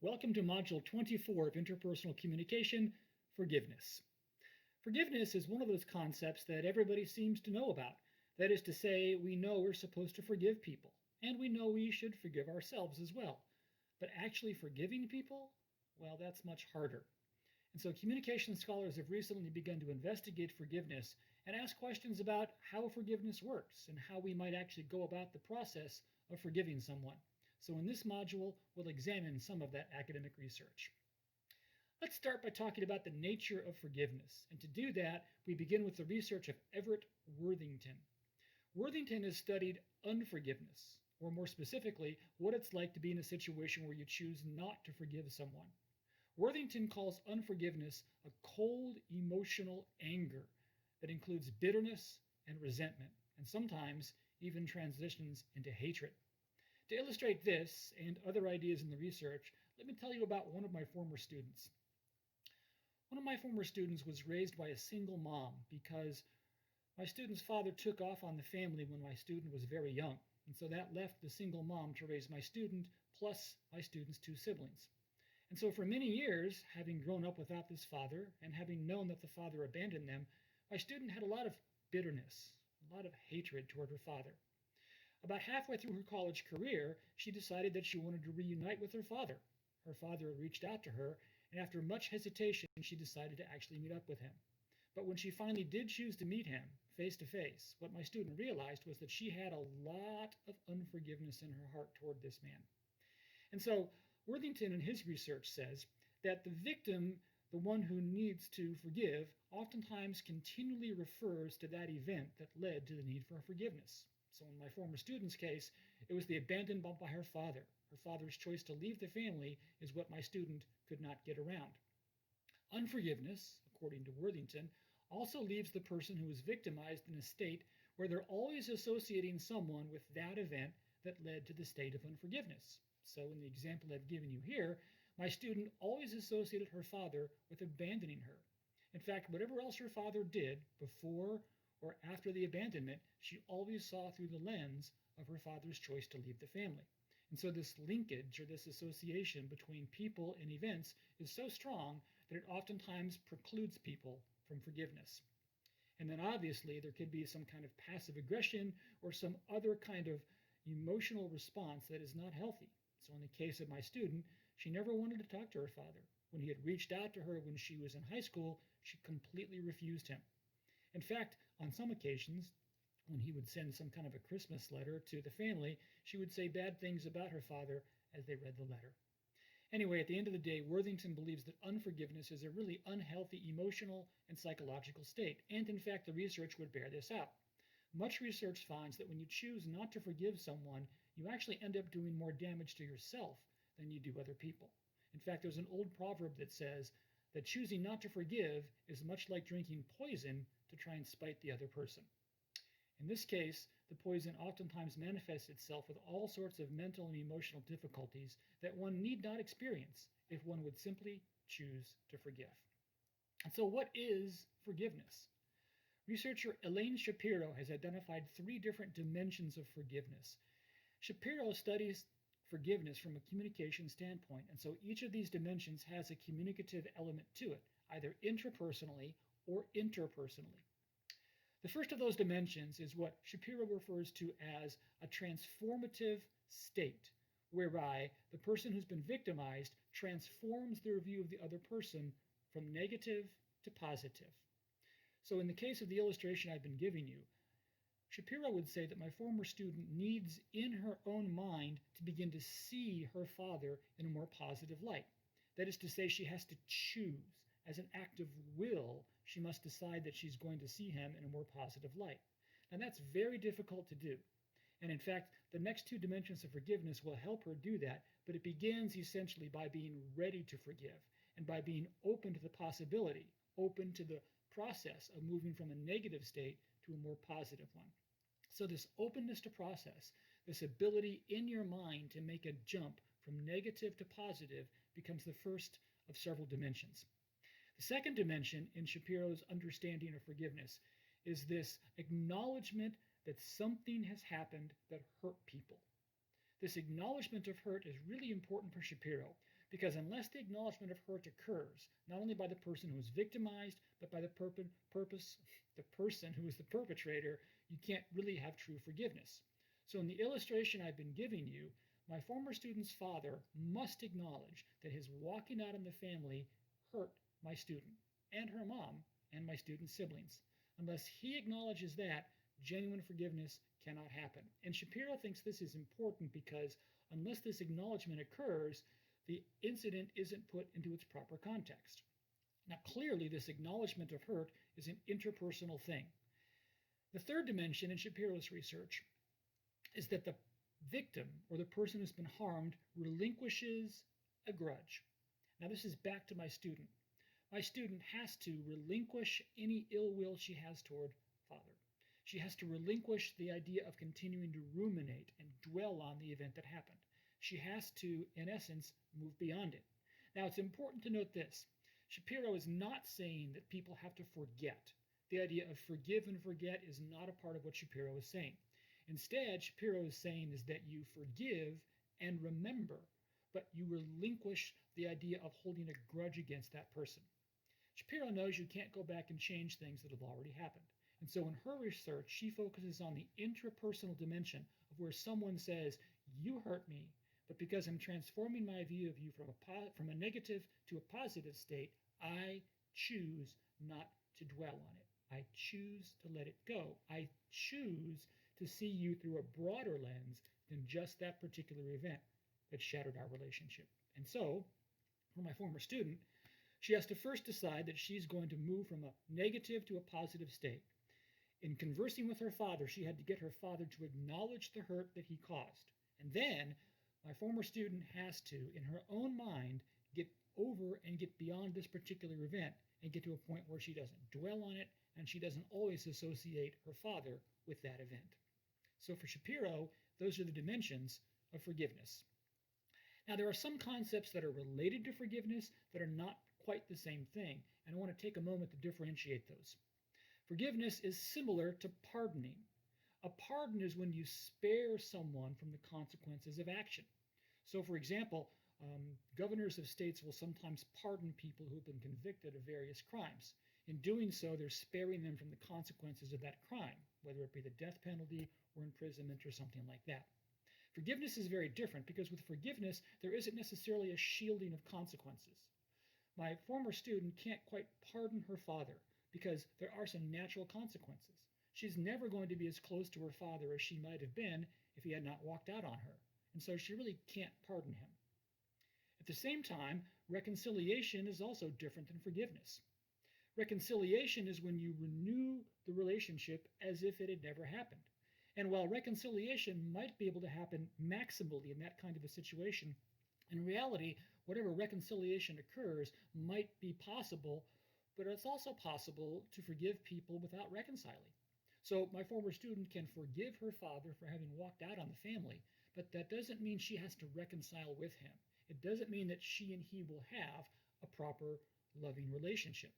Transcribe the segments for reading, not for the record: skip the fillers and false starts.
Welcome to Module 24 of Interpersonal Communication, Forgiveness. Forgiveness is one of those concepts that everybody seems to know about. That is to say, we know we're supposed to forgive people, and we know we should forgive ourselves as well. But actually forgiving people, well, that's much harder. And so communication scholars have recently begun to investigate forgiveness and ask questions about how forgiveness works and how we might actually go about the process of forgiving someone. So in this module, we'll examine some of that academic research. Let's start by talking about the nature of forgiveness. And to do that, we begin with the research of Everett Worthington. Worthington has studied unforgiveness, or more specifically, what it's like to be in a situation where you choose not to forgive someone. Worthington calls unforgiveness a cold emotional anger that includes bitterness and resentment, and sometimes even transitions into hatred. To illustrate this and other ideas in the research, let me tell you about one of my former students. One of my former students was raised by a single mom because my student's father took off on the family when my student was very young, and so that left the single mom to raise my student plus my student's two siblings. And so for many years, having grown up without this father and having known that the father abandoned them, my student had a lot of bitterness, a lot of hatred toward her father. About halfway through her college career, she decided that she wanted to reunite with her father. Her father had reached out to her, and after much hesitation, she decided to actually meet up with him. But when she finally did choose to meet him face to face, what my student realized was that she had a lot of unforgiveness in her heart toward this man. And so Worthington in his research says that the victim, the one who needs to forgive, oftentimes continually refers to that event that led to the need for forgiveness. So in my former student's case, it was the abandonment by her father. Her father's choice to leave the family is what my student could not get around. Unforgiveness, according to Worthington, also leaves the person who is victimized in a state where they're always associating someone with that event that led to the state of unforgiveness. So in the example I've given you here, my student always associated her father with abandoning her. In fact, whatever else her father did before or after the abandonment, she always saw through the lens of her father's choice to leave the family. And so this linkage or this association between people and events is so strong that it oftentimes precludes people from forgiveness. And then obviously there could be some kind of passive aggression or some other kind of emotional response that is not healthy. So in the case of my student, she never wanted to talk to her father. When he had reached out to her when she was in high school, she completely refused him. In fact, on some occasions, when he would send some kind of a Christmas letter to the family, she would say bad things about her father as they read the letter. Anyway, at the end of the day, Worthington believes that unforgiveness is a really unhealthy emotional and psychological state, and in fact, the research would bear this out. Much research finds that when you choose not to forgive someone, you actually end up doing more damage to yourself than you do other people. In fact, there's an old proverb that says that choosing not to forgive is much like drinking poison to try and spite the other person. In this case, the poison oftentimes manifests itself with all sorts of mental and emotional difficulties that one need not experience if one would simply choose to forgive. And so what is forgiveness? Researcher Elaine Shapiro has identified 3 different dimensions of forgiveness. Shapiro studies forgiveness from a communication standpoint, and so each of these dimensions has a communicative element to it, either intrapersonally or interpersonally. The first of those dimensions is what Shapiro refers to as a transformative state, whereby the person who's been victimized transforms their view of the other person from negative to positive. So in the case of the illustration I've been giving you, Shapiro would say that my former student needs in her own mind to begin to see her father in a more positive light. That is to say, she has to choose. As an act of will, she must decide that she's going to see him in a more positive light. Now that's very difficult to do. And in fact, the next 2 dimensions of forgiveness will help her do that, but it begins essentially by being ready to forgive and by being open to the possibility, open to the process of moving from a negative state to a more positive one. So this openness to process, this ability in your mind to make a jump from negative to positive becomes the first of several dimensions. The second dimension in Shapiro's understanding of forgiveness is this acknowledgement that something has happened that hurt people. This acknowledgement of hurt is really important for Shapiro Because unless the acknowledgement of hurt occurs, not only by the person who is victimized, but by the person who is the perpetrator, you can't really have true forgiveness. So in the illustration I've been giving you, my former student's father must acknowledge that his walking out in the family hurt my student and her mom and my student's siblings. Unless he acknowledges that, genuine forgiveness cannot happen. And Shapiro thinks this is important because unless this acknowledgement occurs, the incident isn't put into its proper context. Now, clearly, this acknowledgement of hurt is an interpersonal thing. The third dimension in Shapiro's research is that the victim or the person who's been harmed relinquishes a grudge. Now, this is back to my student. My student has to relinquish any ill will she has toward father. She has to relinquish the idea of continuing to ruminate and dwell on the event that happened. She has to, in essence, move beyond it. Now, it's important to note this. Shapiro is not saying that people have to forget. The idea of forgive and forget is not a part of what Shapiro is saying. Instead, Shapiro is saying is that you forgive and remember, but you relinquish the idea of holding a grudge against that person. Shapiro knows you can't go back and change things that have already happened. And so in her research, she focuses on the intrapersonal dimension of where someone says, you hurt me, but because I'm transforming my view of you from a negative to a positive state, I choose not to dwell on it. I choose to let it go. I choose to see you through a broader lens than just that particular event that shattered our relationship. And so, for my former student, she has to first decide that she's going to move from a negative to a positive state. In conversing with her father, she had to get her father to acknowledge the hurt that he caused. And then, my former student has to, in her own mind, get over and get beyond this particular event and get to a point where she doesn't dwell on it and she doesn't always associate her father with that event. So for Shapiro, those are the dimensions of forgiveness. Now, there are some concepts that are related to forgiveness that are not quite the same thing, and I want to take a moment to differentiate those. Forgiveness is similar to pardoning. A pardon is when you spare someone from the consequences of action. So, for example, governors of states will sometimes pardon people who have been convicted of various crimes. In doing so, they're sparing them from the consequences of that crime, whether it be the death penalty or imprisonment or something like that. Forgiveness is very different because with forgiveness, there isn't necessarily a shielding of consequences. My former student can't quite pardon her father because there are some natural consequences. She's never going to be as close to her father as she might have been if he had not walked out on her, and so she really can't pardon him. At the same time, reconciliation is also different than forgiveness. Reconciliation is when you renew the relationship as if it had never happened. And while reconciliation might be able to happen maximally in that kind of a situation, in reality, whatever reconciliation occurs might be possible, but it's also possible to forgive people without reconciling. So my former student can forgive her father for having walked out on the family, but that doesn't mean she has to reconcile with him. It doesn't mean that she and he will have a proper, loving relationship.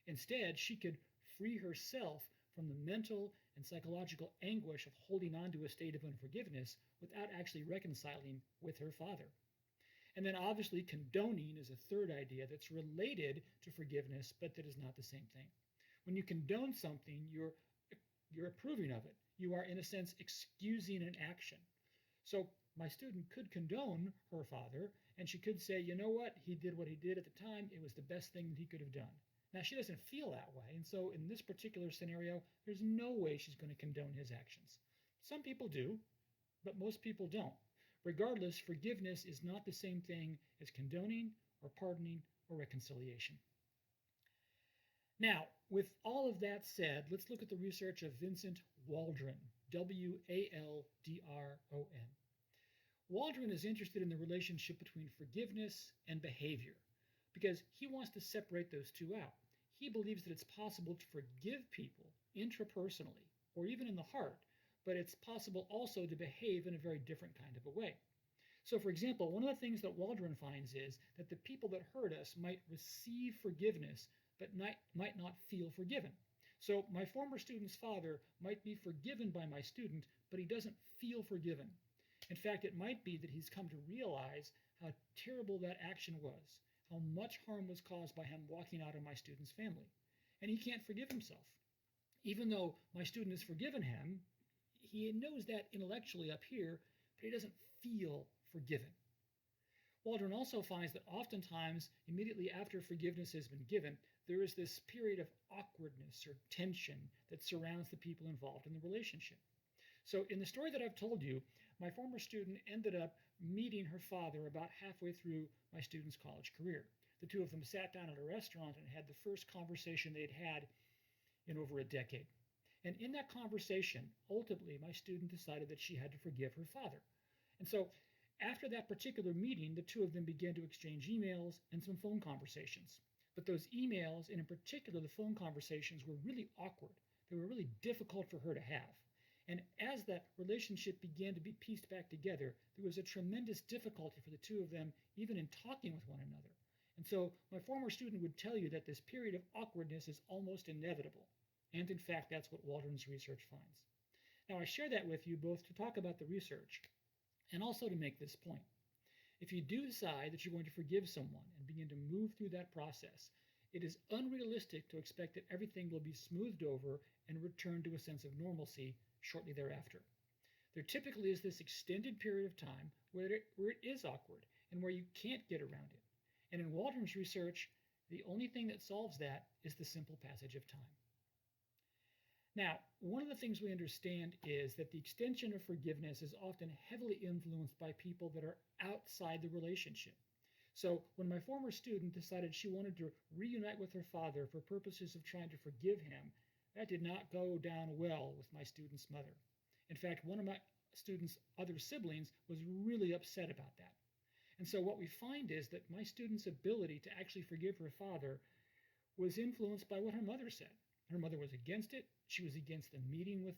Instead, she could free herself from the mental and psychological anguish of holding on to a state of unforgiveness without actually reconciling with her father. And then obviously condoning is a third idea that's related to forgiveness, but that is not the same thing. When you condone something, you're approving of it. You are, in a sense, excusing an action. So my student could condone her father, and she could say, you know what he did at the time. It was the best thing that he could have done. Now, she doesn't feel that way, and so in this particular scenario, there's no way she's going to condone his actions. Some people do, but most people don't. Regardless, forgiveness is not the same thing as condoning or pardoning or reconciliation. Now, with all of that said, let's look at the research of Vincent Waldron, Waldron. Waldron is interested in the relationship between forgiveness and behavior because he wants to separate those two out. He believes that it's possible to forgive people intrapersonally or even in the heart, but it's possible also to behave in a very different kind of a way. So, for example, one of the things that Waldron finds is that the people that hurt us might receive forgiveness, but might not feel forgiven. So my former student's father might be forgiven by my student, but he doesn't feel forgiven. In fact, it might be that he's come to realize how terrible that action was, how much harm was caused by him walking out of my student's family. And he can't forgive himself. Even though my student has forgiven him, he knows that intellectually up here, but he doesn't feel forgiven. Waldron also finds that oftentimes, immediately after forgiveness has been given, there is this period of awkwardness or tension that surrounds the people involved in the relationship. So in the story that I've told you, my former student ended up meeting her father about halfway through my student's college career. The two of them sat down at a restaurant and had the first conversation they'd had in over a decade. And in that conversation, ultimately, my student decided that she had to forgive her father. And so after that particular meeting, the two of them began to exchange emails and some phone conversations. But those emails, and in particular the phone conversations, were really awkward. They were really difficult for her to have. And as that relationship began to be pieced back together, there was a tremendous difficulty for the two of them even in talking with one another. And so my former student would tell you that this period of awkwardness is almost inevitable. And in fact, that's what Waldron's research finds. Now, I share that with you both to talk about the research and also to make this point. If you do decide that you're going to forgive someone and begin to move through that process, it is unrealistic to expect that everything will be smoothed over and return to a sense of normalcy shortly thereafter. There typically is this extended period of time where it is awkward and where you can't get around it. And in Waldron's research, the only thing that solves that is the simple passage of time. Now, one of the things we understand is that the extension of forgiveness is often heavily influenced by people that are outside the relationship. So when my former student decided she wanted to reunite with her father for purposes of trying to forgive him, that did not go down well with my student's mother. In fact, one of my student's other siblings was really upset about that. And so what we find is that my student's ability to actually forgive her father was influenced by what her mother said. Her mother was against it. She was against the meeting with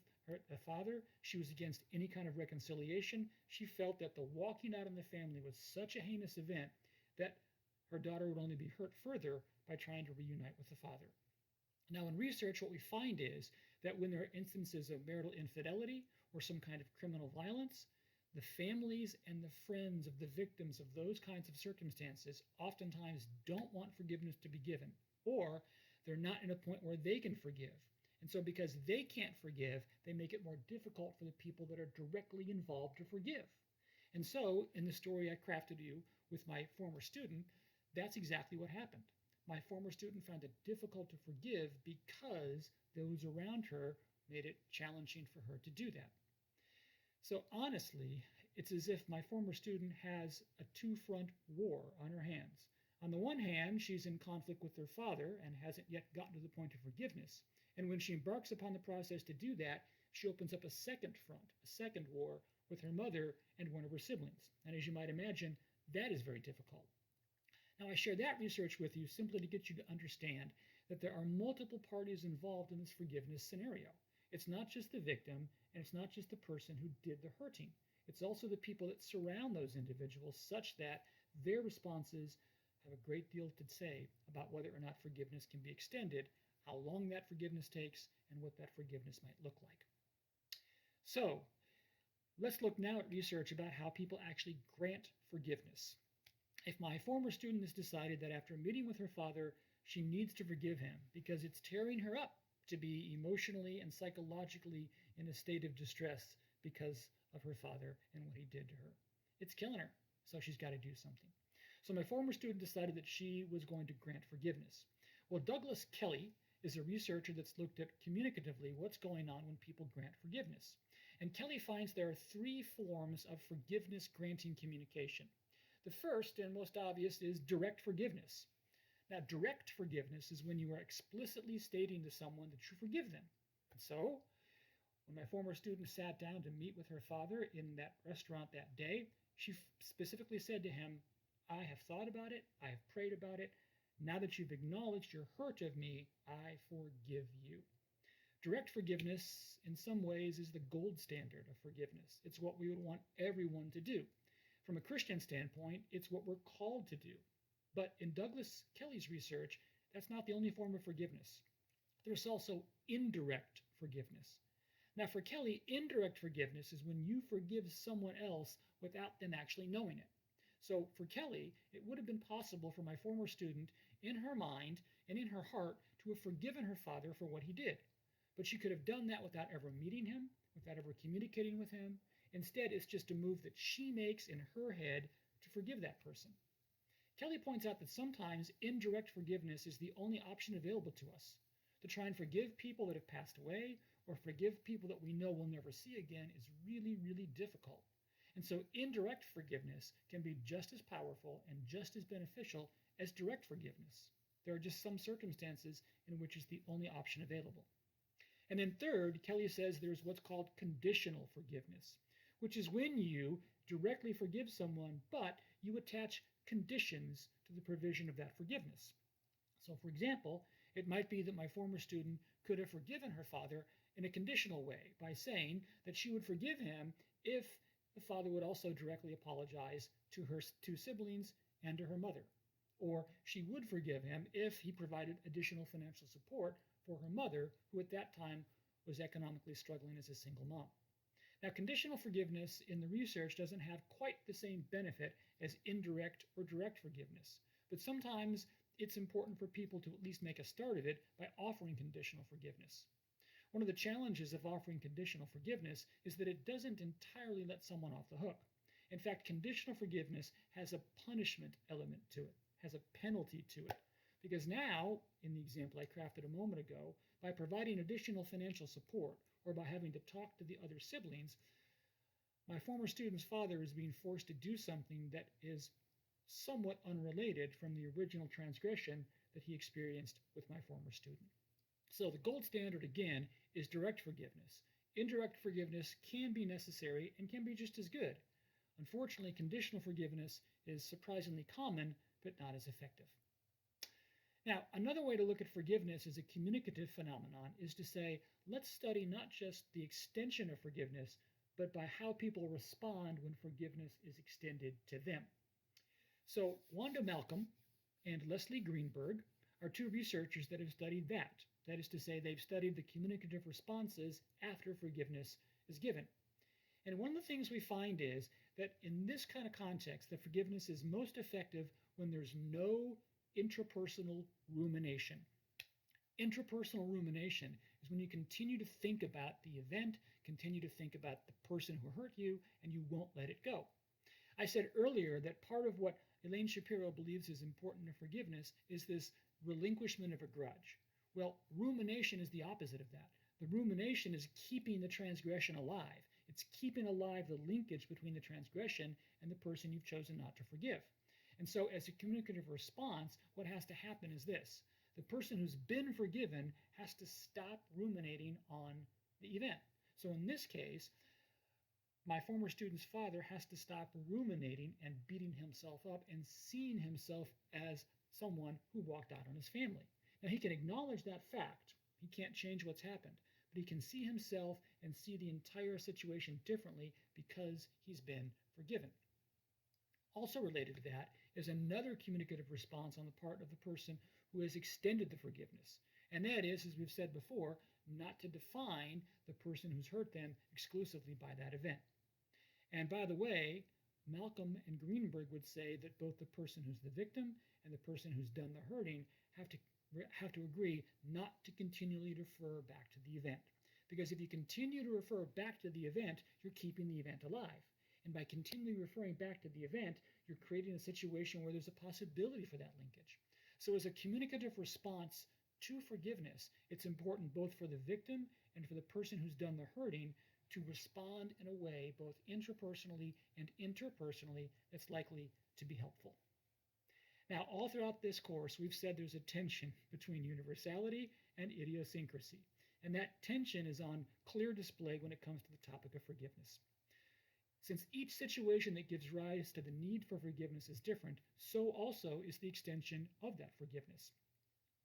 the father. She was against any kind of reconciliation. She felt that the walking out in the family was such a heinous event that her daughter would only be hurt further by trying to reunite with the father. Now, in research, what we find is that when there are instances of marital infidelity or some kind of criminal violence, the families and the friends of the victims of those kinds of circumstances oftentimes don't want forgiveness to be given, or they're not in a point where they can forgive. And so because they can't forgive, they make it more difficult for the people that are directly involved to forgive. And so in the story I crafted you with my former student, that's exactly what happened. My former student found it difficult to forgive because those around her made it challenging for her to do that. So honestly, it's as if my former student has a two-front war on her hands. On the one hand, she's in conflict with her father and hasn't yet gotten to the point of forgiveness. And when she embarks upon the process to do that, she opens up a second front, a second war with her mother and one of her siblings. And as you might imagine, that is very difficult. Now, I share that research with you simply to get you to understand that there are multiple parties involved in this forgiveness scenario. It's not just the victim, and it's not just the person who did the hurting. It's also the people that surround those individuals, such that their responses have a great deal to say about whether or not forgiveness can be extended, how long that forgiveness takes, and what that forgiveness might look like. So, let's look now at research about how people actually grant forgiveness. If my former student has decided that after meeting with her father, she needs to forgive him because it's tearing her up to be emotionally and psychologically in a state of distress because of her father and what he did to her. It's killing her, so she's got to do something. So my former student decided that she was going to grant forgiveness. Well, Douglas Kelly is a researcher that's looked at communicatively what's going on when people grant forgiveness. And Kelly finds there are three forms of forgiveness granting communication. The first and most obvious is direct forgiveness. Now, direct forgiveness is when you are explicitly stating to someone that you forgive them. And so, when my former student sat down to meet with her father in that restaurant that day, she specifically said to him, I have thought about it, I have prayed about it. Now that you've acknowledged your hurt of me, I forgive you. Direct forgiveness, in some ways, is the gold standard of forgiveness. It's what we would want everyone to do. From a Christian standpoint, it's what we're called to do. But in Douglas Kelly's research, that's not the only form of forgiveness. There's also indirect forgiveness. Now, for Kelly, indirect forgiveness is when you forgive someone else without them actually knowing it. So, for Kelly, it would have been possible for my former student, in her mind and in her heart, to have forgiven her father for what he did. But she could have done that without ever meeting him, without ever communicating with him. Instead, it's just a move that she makes in her head to forgive that person. Kelly points out that sometimes indirect forgiveness is the only option available to us. To try and forgive people that have passed away or forgive people that we know we'll never see again is really, really difficult. And so indirect forgiveness can be just as powerful and just as beneficial as direct forgiveness. There are just some circumstances in which it's the only option available. And then third, Kelly says there's what's called conditional forgiveness, which is when you directly forgive someone, but you attach conditions to the provision of that forgiveness. So, for example, it might be that my former student could have forgiven her father in a conditional way by saying that she would forgive him if the father would also directly apologize to her two siblings and to her mother. Or she would forgive him if he provided additional financial support for her mother, who at that time was economically struggling as a single mom. Now, conditional forgiveness in the research doesn't have quite the same benefit as indirect or direct forgiveness, but sometimes it's important for people to at least make a start of it by offering conditional forgiveness. One of the challenges of offering conditional forgiveness is that it doesn't entirely let someone off the hook. In fact, conditional forgiveness has a punishment element to it, has a penalty to it. Because now, in the example I crafted a moment ago, by providing additional financial support or by having to talk to the other siblings, my former student's father is being forced to do something that is somewhat unrelated from the original transgression that he experienced with my former student. So the gold standard, again, is direct forgiveness. Indirect forgiveness can be necessary and can be just as good. Unfortunately, conditional forgiveness is surprisingly common, but not as effective. Now, another way to look at forgiveness as a communicative phenomenon is to say, let's study not just the extension of forgiveness, but by how people respond when forgiveness is extended to them. So, Wanda Malcolm and Leslie Greenberg are two researchers that have studied that. That is to say, they've studied the communicative responses after forgiveness is given. And one of the things we find is that in this kind of context, the forgiveness is most effective when there's no intrapersonal rumination. Intrapersonal rumination is when you continue to think about the event, continue to think about the person who hurt you, and you won't let it go. I said earlier that part of what Elaine Shapiro believes is important in forgiveness is this relinquishment of a grudge. Well, rumination is the opposite of that. The rumination is keeping the transgression alive. It's keeping alive the linkage between the transgression and the person you've chosen not to forgive. And so as a communicative response, what has to happen is this. The person who's been forgiven has to stop ruminating on the event. So in this case, my former student's father has to stop ruminating and beating himself up and seeing himself as someone who walked out on his family. Now, he can acknowledge that fact. He can't change what's happened, but he can see himself and see the entire situation differently because he's been forgiven. Also related to that is another communicative response on the part of the person who has extended the forgiveness. And that is, as we've said before, not to define the person who's hurt them exclusively by that event. And by the way, Malcolm and Greenberg would say that both the person who's the victim and the person who's done the hurting have to agree not to continually refer back to the event. Because if you continue to refer back to the event, you're keeping the event alive. And by continually referring back to the event, you're creating a situation where there's a possibility for that linkage. So as a communicative response to forgiveness, it's important both for the victim and for the person who's done the hurting to respond in a way both intrapersonally and interpersonally that's likely to be helpful. Now, all throughout this course, we've said there's a tension between universality and idiosyncrasy, and that tension is on clear display when it comes to the topic of forgiveness. Since each situation that gives rise to the need for forgiveness is different, so also is the extension of that forgiveness.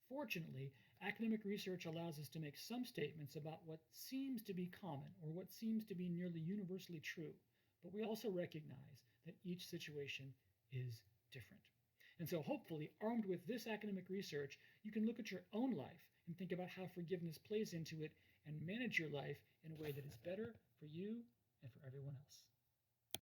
Fortunately, academic research allows us to make some statements about what seems to be common or what seems to be nearly universally true, but we also recognize that each situation is different. And so hopefully, armed with this academic research, you can look at your own life and think about how forgiveness plays into it and manage your life in a way that is better for you and for everyone else.